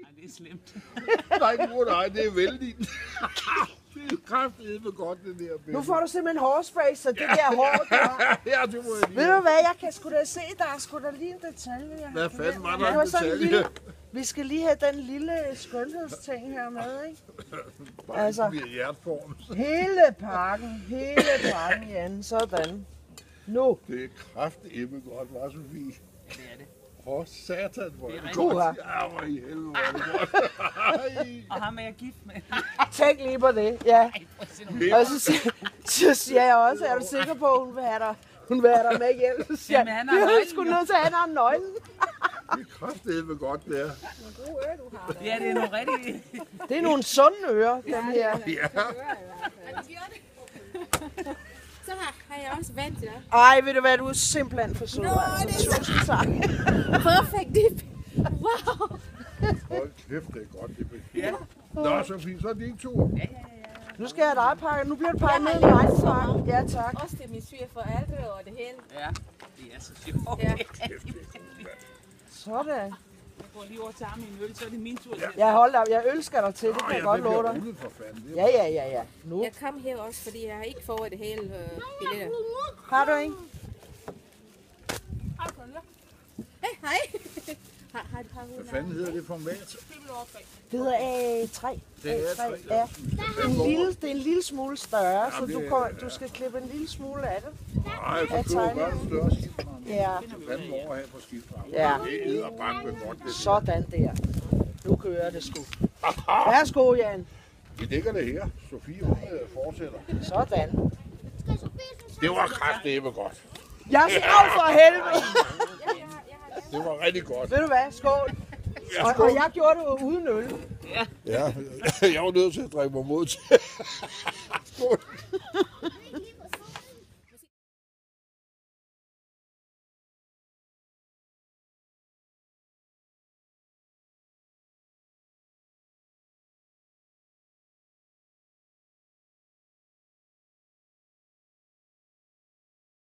Nej, det er slemt. Nej, det er vældig. Det er kraftedeme godt, det der billede. Nu får du simpelthen hårspray, så det der hår, du har. Ja, det må jeg lige. Ved du hvad, jeg kan sgu da se, der er sgu da lige en detalje. Jeg Hvad har fanden var glemt. der en sådan en detalje? lille, vi skal lige have den lille skønhedsting her med, ikke? Altså, Det bliver hjerteform. hele pakken, Jan, sådan. Nu. Det er kraftedeme godt, var Sofie? Det er det. Åh, satan, hvor er det Det er godt. rigtigt. Ja, hvor i helvede, hvor er det godt. Ej. Og ham er jeg gift med. Tænk lige på det, ja. Ej, prøv at se nogle. Og så siger jeg også, er du sikker på, at hun vil have dig? Hun vil have dig med hjem. Så siger Jamen, jeg, han har det er nøglen, sgu jo. nødt til, at han har nøglen. Det er kraftedeme godt, det er. Ja, det er nogle rigtig... Det er nogle sunde ører, dem her. Ja. Så har jeg også vand til dig. Ej, ved du hvad, du er simpelthen for sød. Nå, Altså. det er så- Tusind tak. Perfect dip. Wow. Hold kæft, det er godt, det er. Nå, Sofie, så er det din tur. Nu skal jeg have dig pakke. Nu bliver det pakket ned i mig. Tak. Ja, tak. Også til min svigerforældre og det hele. Ja, det er så sjovt. Ja. Sådan. Jeg går lige over til ham i en øl, så er det min tur. Jeg holder op. Jeg ønsker dig til. Det kan jeg godt love dig. rullet for fanden. Det Ja. Nu. Jeg kom her også, fordi jeg har ikke fået det hele billetter. Har du en? Hej. Har et par Hvad fanden hedder det format? Det hedder A3. Det er A3, Ja. Det er en lille smule større, så det du skal klippe en lille smule af det. Nej, så køber jeg bare en større skibsramme. Ja, Fanden over her på skibsramme. Ja. Det er banke godt, det der. sådan der. Nu kører det sgu. Værsgo, Jan. Vi ligger det her. Sofie, hun fortsætter. Sådan. Det var kraftedeme godt. Jeg skal for helvede. Det var rigtig godt. Ved du hvad? Skål. Ja, Og jeg gjorde det jo uden øl. Ja, jeg var nødt til at drikke mig mod til. Skål.